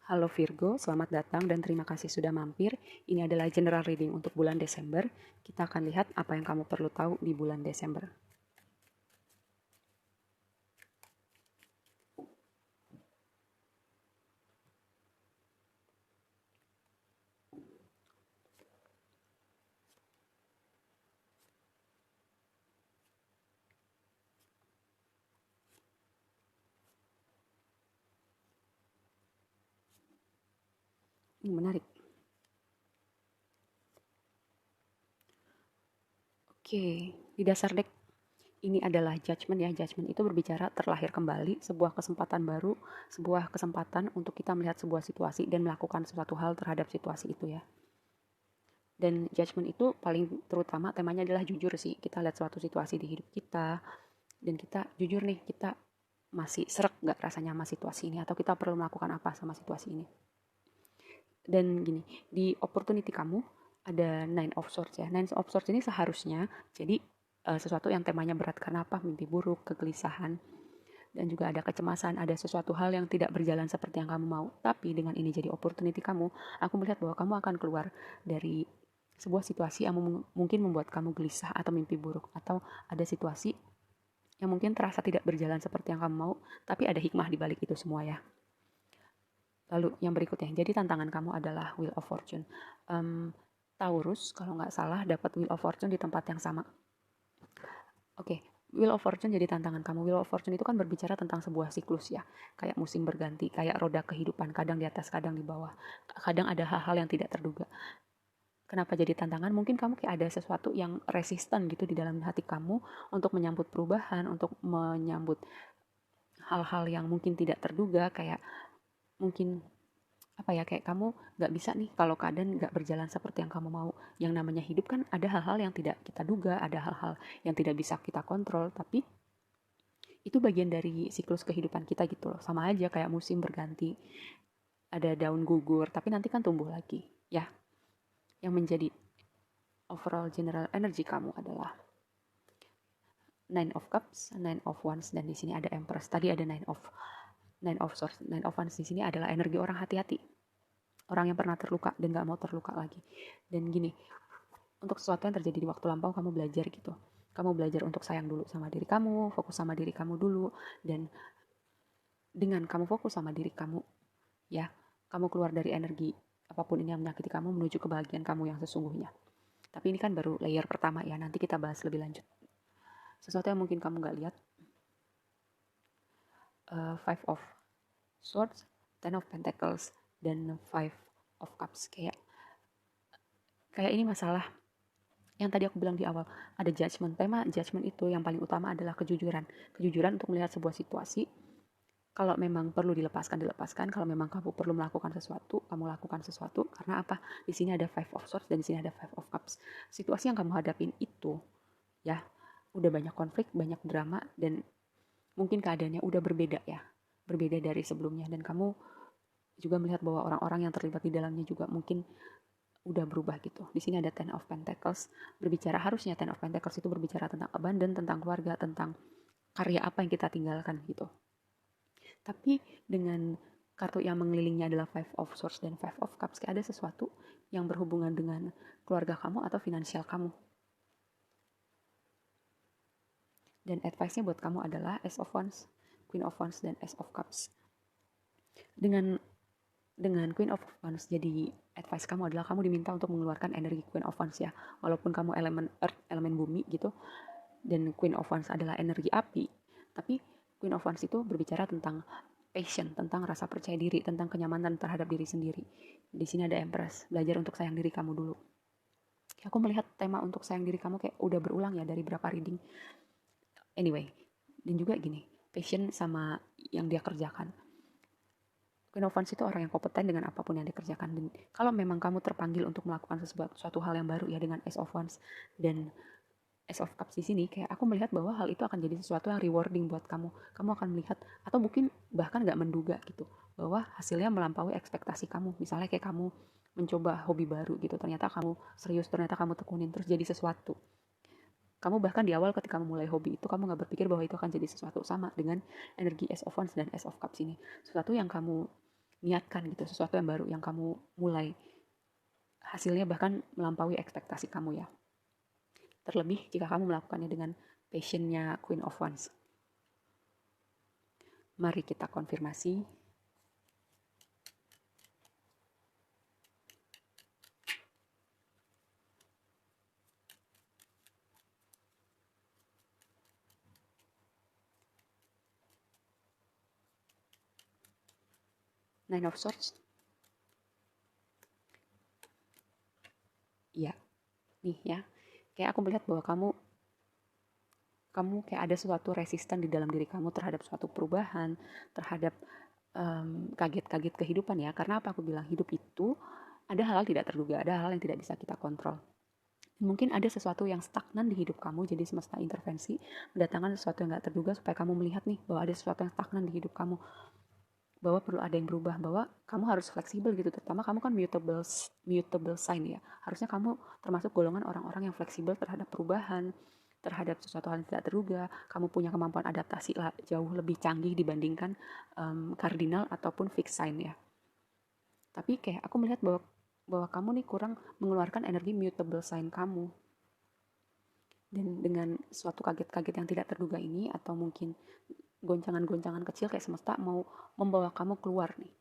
Halo Virgo, selamat datang dan terima kasih sudah mampir. Ini adalah general reading untuk bulan Desember. Kita akan lihat apa yang kamu perlu tahu di bulan Desember. Ini menarik. Oke, di dasar deck ini adalah judgment ya. Judgment itu berbicara terlahir kembali, sebuah kesempatan baru, sebuah kesempatan untuk kita melihat sebuah situasi dan melakukan sesuatu hal terhadap situasi itu ya. Dan judgment itu paling terutama temanya adalah jujur sih. Kita lihat suatu situasi di hidup kita dan kita jujur nih, kita masih srek gak rasanya sama situasi ini, atau kita perlu melakukan apa sama situasi ini. Dan gini, di opportunity kamu ada Nine of Swords ya. Nine of Swords ini seharusnya jadi sesuatu yang temanya berat. Karena apa? Mimpi buruk, kegelisahan, dan juga ada kecemasan, ada sesuatu hal yang tidak berjalan seperti yang kamu mau. Tapi dengan ini jadi opportunity kamu, aku melihat bahwa kamu akan keluar dari sebuah situasi yang mungkin membuat kamu gelisah atau mimpi buruk, atau ada situasi yang mungkin terasa tidak berjalan seperti yang kamu mau, tapi ada hikmah di balik itu semua ya. Lalu yang berikutnya, jadi tantangan kamu adalah Wheel of Fortune. Taurus kalau nggak salah dapat Wheel of Fortune di tempat yang sama. Oke, Wheel of Fortune jadi tantangan kamu. Wheel of Fortune itu kan berbicara tentang sebuah siklus ya. Kayak musim berganti, kayak roda kehidupan, kadang di atas, kadang di bawah. Kadang ada hal-hal yang tidak terduga. Kenapa jadi tantangan? Mungkin kamu kayak ada sesuatu yang resisten gitu di dalam hati kamu untuk menyambut perubahan, untuk menyambut hal-hal yang mungkin tidak terduga, kayak mungkin apa ya, kayak kamu nggak bisa nih kalau keadaan nggak berjalan seperti yang kamu mau. Yang namanya hidup kan ada hal-hal yang tidak kita duga, ada hal-hal yang tidak bisa kita kontrol, tapi itu bagian dari siklus kehidupan kita gitu loh. Sama aja kayak musim berganti, ada daun gugur, tapi nanti kan tumbuh lagi ya. Yang menjadi overall general energy kamu adalah Nine of Cups, Nine of Wands, dan di sini ada Empress. Tadi ada Nine of Swords. Nine of Wands di sini adalah energi orang hati-hati, orang yang pernah terluka dan gak mau terluka lagi. Dan gini, untuk sesuatu yang terjadi di waktu lampau kamu belajar gitu. Kamu belajar untuk sayang dulu sama diri kamu, fokus sama diri kamu dulu, dan dengan kamu fokus sama diri kamu, ya, kamu keluar dari energi apapun ini yang menyakiti kamu menuju kebahagiaan kamu yang sesungguhnya. Tapi ini kan baru layer pertama ya, nanti kita bahas lebih lanjut. Sesuatu yang mungkin kamu gak lihat, Five of Swords, Ten of Pentacles, dan Five of Cups. Kayak ini masalah yang tadi aku bilang di awal, ada judgment. Tema judgment itu yang paling utama adalah kejujuran. Kejujuran untuk melihat sebuah situasi. Kalau memang perlu dilepaskan. Kalau memang kamu perlu melakukan sesuatu, kamu lakukan sesuatu. Karena apa? Di sini ada Five of Swords dan di sini ada Five of Cups. Situasi yang kamu hadapin itu, ya, udah banyak konflik, banyak drama, dan mungkin keadaannya udah berbeda ya. Berbeda dari sebelumnya. Dan kamu juga melihat bahwa orang-orang yang terlibat di dalamnya juga mungkin udah berubah gitu. Di sini ada Ten of Pentacles, berbicara harusnya Ten of Pentacles itu berbicara tentang abundance, tentang keluarga, tentang karya apa yang kita tinggalkan gitu. Tapi dengan kartu yang mengelilingnya adalah Five of Swords dan Five of Cups, kayak ada sesuatu yang berhubungan dengan keluarga kamu atau finansial kamu. Dan advice-nya buat kamu adalah Ace of Wands, Queen of Wands, dan Ace of Cups. Dengan Queen of Wands jadi advice kamu adalah kamu diminta untuk mengeluarkan energi Queen of Wands ya. Walaupun kamu elemen earth, elemen bumi gitu, dan Queen of Wands adalah energi api, tapi Queen of Wands itu berbicara tentang passion, tentang rasa percaya diri, tentang kenyamanan terhadap diri sendiri. Di sini ada Empress, belajar untuk sayang diri kamu dulu. Aku melihat tema untuk sayang diri kamu kayak udah berulang ya dari berapa reading. Anyway, dan juga gini, passion sama yang dia kerjakan. Queen of Wands itu orang yang kompeten dengan apapun yang dikerjakan. Dan kalau memang kamu terpanggil untuk melakukan suatu hal yang baru ya dengan Ace of Wands dan Ace of Cups di sini, kayak aku melihat bahwa hal itu akan jadi sesuatu yang rewarding buat kamu. Kamu akan melihat atau mungkin bahkan nggak menduga gitu bahwa hasilnya melampaui ekspektasi kamu. Misalnya kayak kamu mencoba hobi baru gitu, ternyata kamu serius, ternyata kamu tekunin terus jadi sesuatu. Kamu bahkan di awal ketika memulai hobi itu kamu nggak berpikir bahwa itu akan jadi sesuatu. Sama dengan energi Ace of Wands dan Ace of Cups ini, sesuatu yang kamu niatkan gitu, sesuatu yang baru yang kamu mulai. Hasilnya bahkan melampaui ekspektasi kamu ya. Terlebih jika kamu melakukannya dengan passionnya Queen of Wands. Mari kita konfirmasi. Nine of Swords. Iya, nih ya. Kayak aku melihat bahwa kamu kayak ada suatu resisten di dalam diri kamu terhadap suatu perubahan, terhadap kaget-kaget kehidupan ya. Karena apa aku bilang hidup itu ada hal-hal tidak terduga, ada hal yang tidak bisa kita kontrol. Mungkin ada sesuatu yang stagnan di hidup kamu, jadi semesta intervensi mendatangkan sesuatu yang gak terduga supaya kamu melihat nih bahwa ada sesuatu yang stagnan di hidup kamu, bahwa perlu ada yang berubah, bahwa kamu harus fleksibel gitu. Terutama kamu kan mutable sign ya, harusnya kamu termasuk golongan orang-orang yang fleksibel terhadap perubahan, terhadap sesuatu hal yang tidak terduga. Kamu punya kemampuan adaptasi lah jauh lebih canggih dibandingkan cardinal ataupun fixed sign ya. Tapi kayak aku melihat bahwa kamu nih kurang mengeluarkan energi mutable sign kamu. Dan dengan suatu kaget-kaget yang tidak terduga ini, atau mungkin goncangan-goncangan kecil kayak semesta mau membawa kamu keluar nih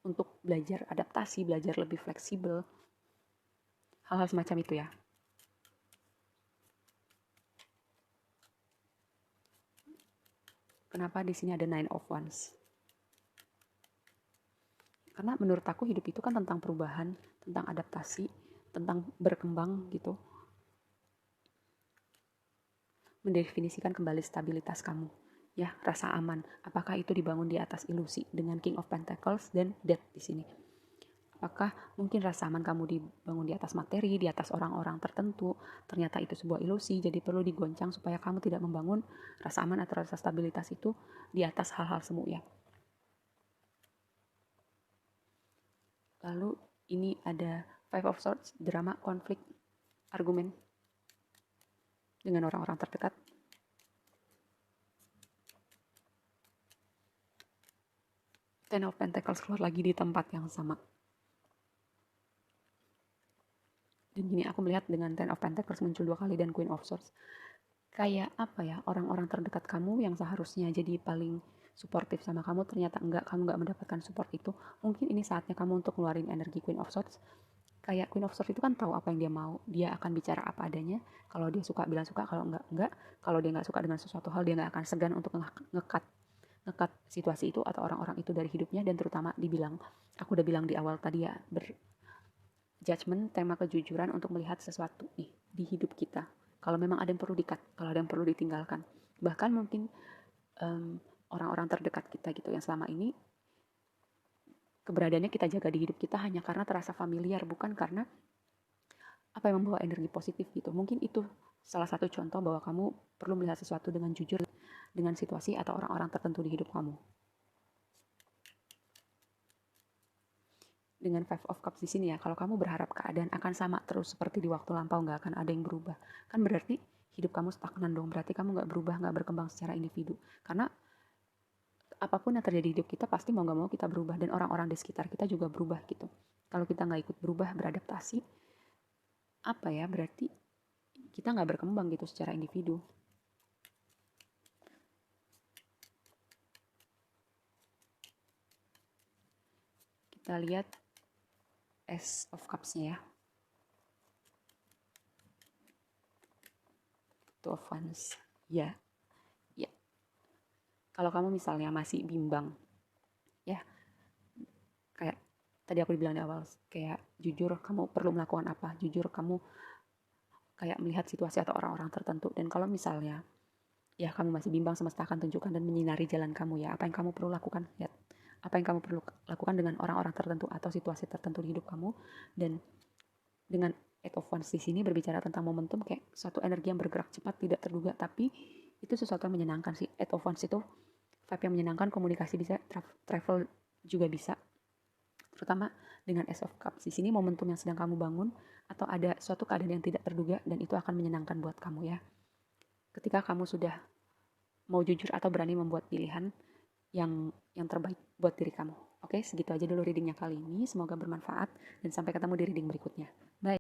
untuk belajar adaptasi, belajar lebih fleksibel, hal-hal semacam itu ya. Kenapa di sini ada Nine of Wands? Karena menurut aku hidup itu kan tentang perubahan, tentang adaptasi, tentang berkembang gitu. Mendefinisikan kembali stabilitas kamu. Ya, rasa aman. Apakah itu dibangun di atas ilusi dengan King of Pentacles dan Death di sini? Apakah mungkin rasa aman kamu dibangun di atas materi, di atas orang-orang tertentu, ternyata itu sebuah ilusi, jadi perlu digoncang supaya kamu tidak membangun rasa aman atau rasa stabilitas itu di atas hal-hal semu ya. Lalu ini ada Five of Swords, drama, konflik, argumen dengan orang-orang terdekat. Ten of Pentacles keluar lagi di tempat yang sama. Dan gini aku melihat dengan Ten of Pentacles muncul 2 kali dan Queen of Swords. Kayak apa ya, orang-orang terdekat kamu yang seharusnya jadi paling suportif sama kamu, ternyata kamu nggak mendapatkan support itu. Mungkin ini saatnya kamu untuk ngeluarin energi Queen of Swords. Kayak Queen of Swords itu kan tahu apa yang dia mau, dia akan bicara apa adanya. Kalau dia suka bilang suka, kalau enggak. Kalau dia nggak suka dengan sesuatu hal, dia nggak akan segan untuk ngekat situasi itu atau orang-orang itu dari hidupnya. Dan terutama aku udah bilang di awal tadi ya, judgment, tema kejujuran untuk melihat sesuatu nih di hidup kita. Kalau memang ada yang perlu di-cut, kalau ada yang perlu ditinggalkan. Bahkan mungkin orang-orang terdekat kita gitu yang selama ini keberadaannya kita jaga di hidup kita hanya karena terasa familiar, bukan karena apa yang membawa energi positif gitu. Mungkin itu salah satu contoh bahwa kamu perlu melihat sesuatu dengan jujur dengan situasi atau orang-orang tertentu di hidup kamu. Dengan Five of Cups di sini ya, kalau kamu berharap keadaan akan sama terus seperti di waktu lampau, nggak akan ada yang berubah, kan berarti hidup kamu stagnan dong, berarti kamu nggak berubah, nggak berkembang secara individu. Karena apapun yang terjadi di hidup kita pasti mau nggak mau kita berubah, dan orang-orang di sekitar kita juga berubah gitu. Kalau kita nggak ikut berubah, beradaptasi, apa ya, berarti kita nggak berkembang gitu secara individu. Kita lihat Ace of Cups-nya ya. Two of Wands. Ya. Ya. Kalau kamu misalnya masih bimbang, ya, kayak tadi aku bilang di awal, kayak jujur kamu perlu melakukan apa, jujur kamu kayak melihat situasi atau orang-orang tertentu. Dan kalau misalnya ya kamu masih bimbang, semesta akan tunjukkan dan menyinari jalan kamu ya, apa yang kamu perlu lakukan. Lihat apa yang kamu perlu lakukan dengan orang-orang tertentu atau situasi tertentu di hidup kamu. Dan dengan Eight of Wands di sini berbicara tentang momentum, kayak suatu energi yang bergerak cepat, tidak terduga, tapi itu sesuatu yang menyenangkan sih. Eight of Wands itu vibe yang menyenangkan, komunikasi bisa, travel juga bisa. Terutama dengan Ace of Cups di sini, momentum yang sedang kamu bangun atau ada suatu keadaan yang tidak terduga, dan itu akan menyenangkan buat kamu ya. Ketika kamu sudah mau jujur atau berani membuat pilihan yang terbaik buat diri kamu. Oke, segitu aja dulu readingnya kali ini. Semoga bermanfaat dan sampai ketemu di reading berikutnya. Bye.